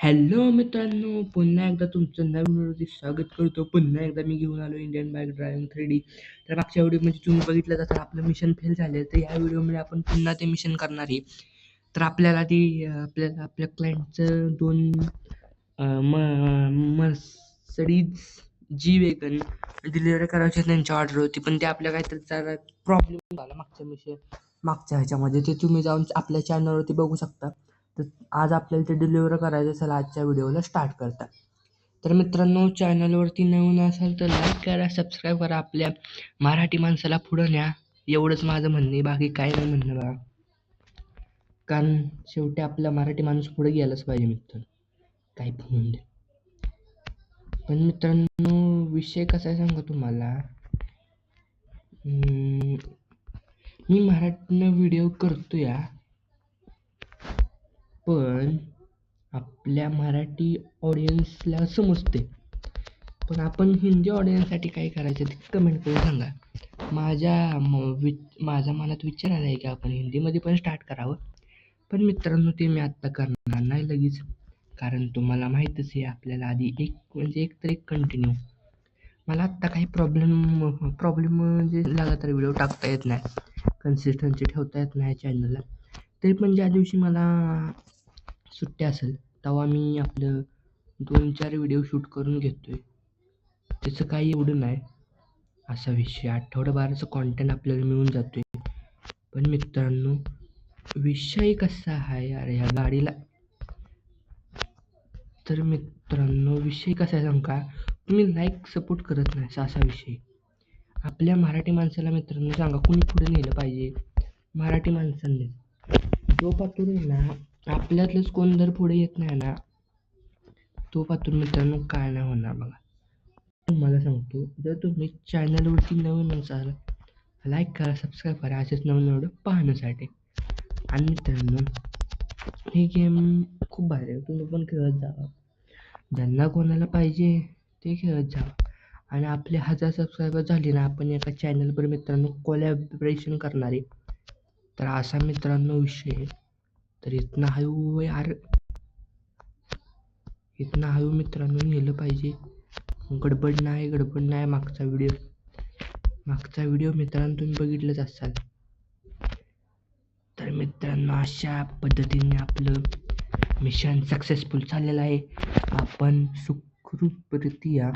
Hello मित्रांनो, पुन्हा एकदा तुमचं नवीन व्हिडिओमध्ये स्वागत करतो. पुन्हा एकदा मी घेऊन आलो इंडियन बाईक ड्रायव्हिंग 3D. तर मागच्या व्हिडिओमध्ये तुम्ही बघितलं तर आपलं मिशन फेल झाले, तर या व्हिडिओमध्ये आपण पुन्हा ते मिशन करणार आहे. तर आपल्याला आपल्याला आपल्या क्लायंटचं दोन मर्सडीज जी वेगन डिलिव्हरी करायची त्यांची ऑर्डर होती, पण ते आपल्या काहीतरी जरा प्रॉब्लेम झाला मागच्या ह्याच्यामध्ये. ते तुम्ही जाऊन आपल्या चॅनलवरती बघू शकता. तर आज आपल्याला ते डिलिव्हर करायचं असेल, आजच्या व्हिडिओला स्टार्ट करता. तर मित्रांनो, चॅनलवरती नवीन असाल तर लाईक करा, सबस्क्राईब करा, आपल्या मराठी माणसाला पुढं न्या. एवढंच माझं म्हणणं आहे, बाकी काय नाही म्हणणं बघा. कारण शेवटी आपला मराठी माणूस पुढे गेलाच पाहिजे मित्रांनो, काही पण म्हणून दे. पण मित्रांनो, विषय कसा आहे सांगा तुम्हाला. मी मराठीनं व्हिडिओ करतो या, पण आपल्या मराठी ऑडियन्सला समजते. पण आपण हिंदी ऑडियन्ससाठी काय करायचं ते कमेंट करून सांगा. माझ्या मनात विचार आला आहे की आपण हिंदीमध्ये पण स्टार्ट करावं. पण मित्रांनो, ते मी आत्ता करणार नाही लगेच, कारण तुम्हाला माहीतच आहे आपल्याला आधी एक तर एक कंटिन्यू. मला आत्ता काही प्रॉब्लेम म्हणजे लगातार व्हिडिओ टाकता येत नाही, कन्सिस्टन्सी ठेवता येत नाही चॅनलला. तरी पण ज्या दिवशी मला सुट्टी असेल तेव्हा मी आपलं 2-4 व्हिडिओ शूट करून घेतोय. त्याचं काही एवढं नाही, असा विषय आठवडाभराचं कॉन्टेंट आपल्याला मिळून जातोय. पण मित्रांनो, विषय कसा आहे यार ह्या गाडीला. तर मित्रांनो, विषय कसा आहे सांगू का, तुम्ही लाईक सपोर्ट करत नाही, असा विषय. आपल्या मराठी माणसाला मित्रांनो सांगा, कुणी पुढे नेलं पाहिजे? मराठी माणसांनी. जो पातूर आहे ना, आपल्यातलंच कोण जर पुढे येत नाही ना, तो पातूर मित्रांनो काय नाही होणार बघा. मला सांगतो, जर तुम्ही चॅनलवरती नवीन असाल, लाईक करा, सबस्क्राईब करा असेच नवीन व्हिडिओ पाहण्यासाठी. आणि मित्रांनो, ही गेम खूप भारी आहे, तुम्ही पण खेळत जावा. ज्यांना कोणाला पाहिजे ते खेळत जावा. आणि आपले 1000 सबस्क्रायबर झाले ना, आपण एका चॅनलवर मित्रांनो कोलॅबरेशन करणार आहे. तर असा मित्रांनो विषय आहे. तर इथनं हळू मित्रांनो नेलं पाहिजे. गडबड नाही. मागचा व्हिडिओ मित्रांनो तुम्ही बघितलंच असाल. तर मित्रांनो, अशा पद्धतीने आपलं मिशन सक्सेसफुल झालेलं आहे. आपण सुखरूपरित्या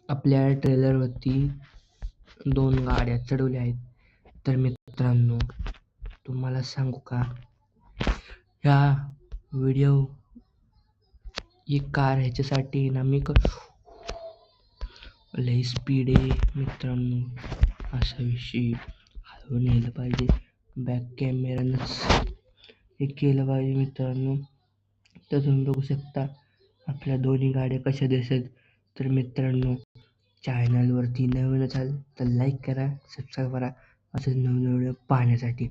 आपल्या ट्रेलरवरती 2 गाड्या चढवल्या आहेत. तर मित्रांनो, तुम्हाला सांगू का, ह्या व्हिडिओ एक कार ह्याच्यासाठी ना मी लई स्पीड आहे मित्रांनो, असा विषय. हळू नेलं पाहिजे, बॅक कॅमेरानंच हे केलं पाहिजे मित्रांनो. तर तुम्ही बघू शकता आपल्या दोन्ही गाड्या कशा दिसत. तर मित्रांनो, चॅनलवरती नवीन असाल तर लाईक करा, सबस्क्राईब करा असं नवीन व्हिडिओ पाहण्यासाठी.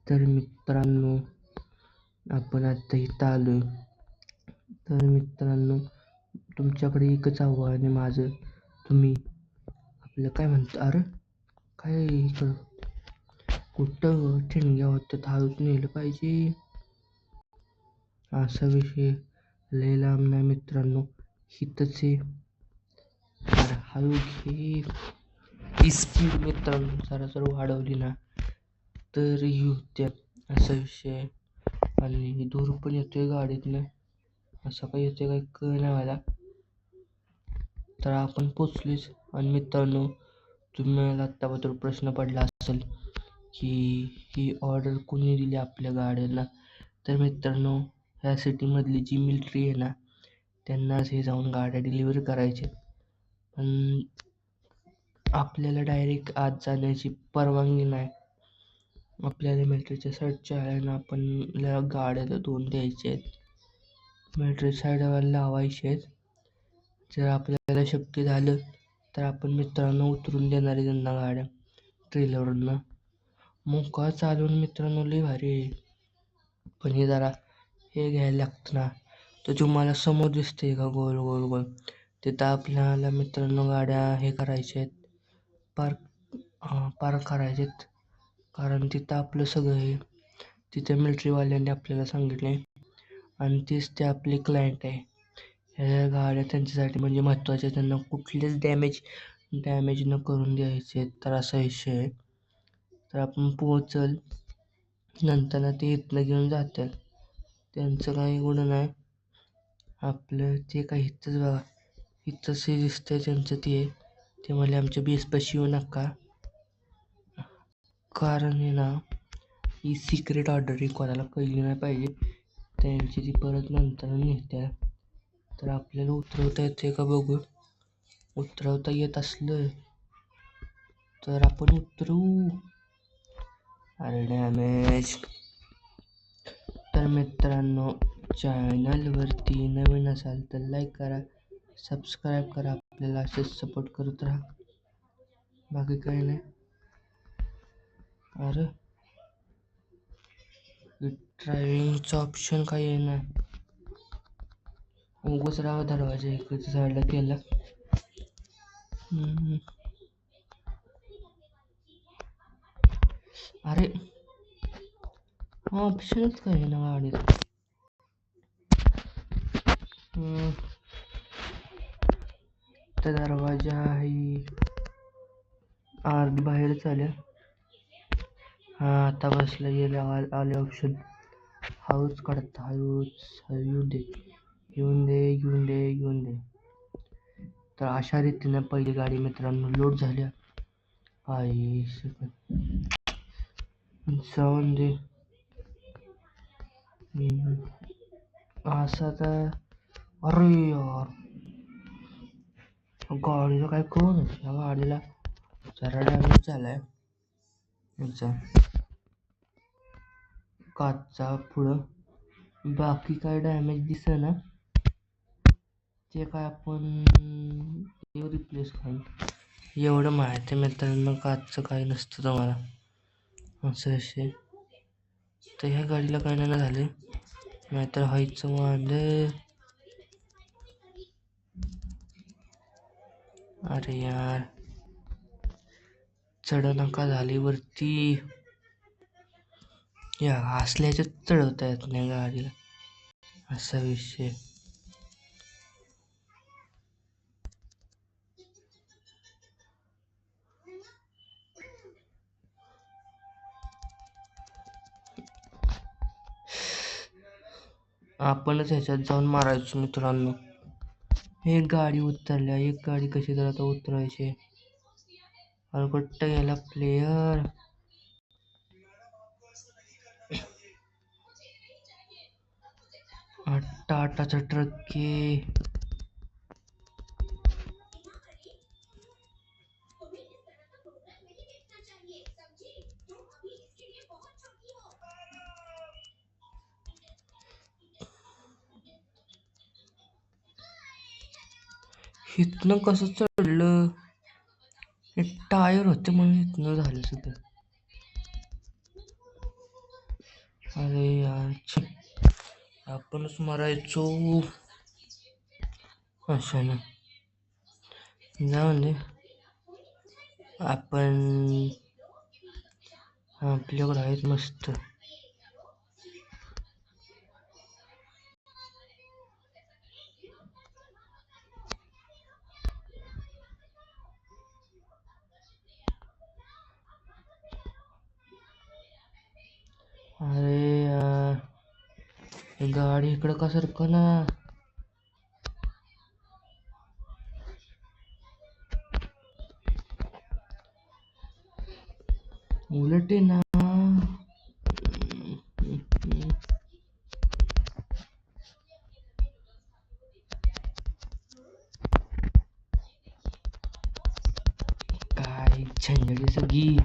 तर मित्रांनो, आपण आता इथं आलो. तर मित्रांनो, तुमच्याकडे एकच आव्हान आहे माझं, तुम्ही आपलं काय म्हणतं, अरे काय इकडं कुठं ठिणग्या होतं, हळूच नेलं पाहिजे असा विषय. लय लांब नाही मित्रांनो, हितच आहे. अरे हळू घे, स्पीड मित्रांनो जरा वाढवली ना तर होत्या, असा विषय. आणि धूर पण येतोय गाडीतनं, असं काही येतोय काही कळ नाही मला. तर आपण पोचलोच. आणि मित्रांनो, तुम्हाला आत्ताबद्दल प्रश्न पडला असेल की ही ऑर्डर कोणी दिली आपल्या गाड्यांना. तर मित्रांनो, ह्या सिटीमधली जी मिलिटरी आहे ना, त्यांनाच हे जाऊन गाड्या डिलिव्हर करायचे. पण आपल्याला डायरेक्ट आत जाण्याची परवानगी नाही. आपल्याला मिलिटरीच्या साईडच्या आहे आपल्याला गाड्या 2 द्यायच्या आहेत, मिलिटरी साईडवाला लावायचे आहेत. जर आपल्याला शक्य झालं तर आपण मित्रांनो उतरून देणार आहे त्यांना गाड्या ट्रेलरवरनं. मोका चालवून मित्रांनो लई भारी आहे. पण हे जरा हे घ्यायला लागतं ना. तर तुम्हाला समोर दिसते का गोल गोल गोल, तिथं आपल्याला मित्रांनो गाड्या हे करायच्या आहेत, पार्क करायचे आहेत. कारण तिथं आपलं सगळं हे, तिथं मिलिटरीवाल्यांनी आपल्याला सांगितले. आणि तेच ते आपले क्लायंट आहे. ह्या गाड्या त्यांच्यासाठी म्हणजे महत्त्वाच्या, त्यांना कुठलेच डॅमेज न करून द्यायचे, तर असा विषय आहे. तर आपण पोहोचल नंतर ते इथनं घेऊन जातील, त्यांचं काही एवढं नाही. आपलं ते काही इथंच बघा, इथंच हे दिसतंय त्यांचं ते म्हणले आमच्या बेसपाशी येऊ नका, कारण आहे ना ही सिक्रेट ऑर्डर ही कोणाला कळली नाही पाहिजे, त्यांची ती परत नंतर नेत्या. तर आपल्याला उतरवता येते का बघू. उतरवता येत असलं तर आपण उतरू. अरे डॅमेज. तर मित्रांनो, चॅनलवरती नवीन असाल तर लाईक करा, सबस्क्राईब करा, आपल्याला असेच सपोर्ट करत राहा, बाकी काही नाही. अरे ड्रायव्हिंगचं ऑप्शन काही आहे ना, उगाच राहा दरवाजा इकडच्या साईडला केला. अरे ऑप्शनच काही ना गाडीत. तर दरवाजा आहे अर्धी बाहेर चालेल. हां आता बसलं गेलं आले ऑप्शन. हाऊस काढता, येऊन दे. तर अशा रीतीने पहिली गाडी मित्रांनो लोड झाल्या. आई जाऊन दे असं तर. अरे यार गाडीला काय कोण या गाडीला जरा डॅमेज झालाय, काचचा पुढं, बाकी काय डॅमेज दिसेना. ते काय आपण रिप्लेस करू, एवढं माहिती आहे मित्रांनो. काचचं काही नसतं तुम्हाला असं असे. तर ह्या गाडीला काय नाही झालं, नाहीतर व्हायचं वांदे. अरे यार चढ नका झाली वरती, या असल्याच्या चढवता येत नाही गाडीला, असा विषय. आपणच ह्याच्यात जाऊन मारायचो मित्रांनो. एक गाडी उतरल्या, एक गाडी कशी तर आता उतरायची. अरे कुठं गेला प्लेयर. टाटाचा ट्रक के इथनं कसं चढलं, हे टायर होते म्हणून इथनं झालं सगळं. अरे यार आपणच मारायचो अशानं. जाऊन दे, आपण आपल्याकडे आहेत मस्त. अरे यार गाडी इकडं का सरकना. उलटे ना. काय झंझडी सगळी.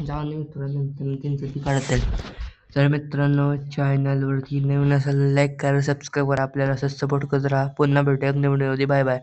जाऊन मित्रांनो त्यांचं ती काढतील. तर मित्रांनो, चॅनलवरती नवीन असाल लाईक करा, सबस्क्राईब करा, आपल्याला असं सपोर्ट करत राहा. पुन्हा भेटूया नवीन व्हिडिओ. Bye bye.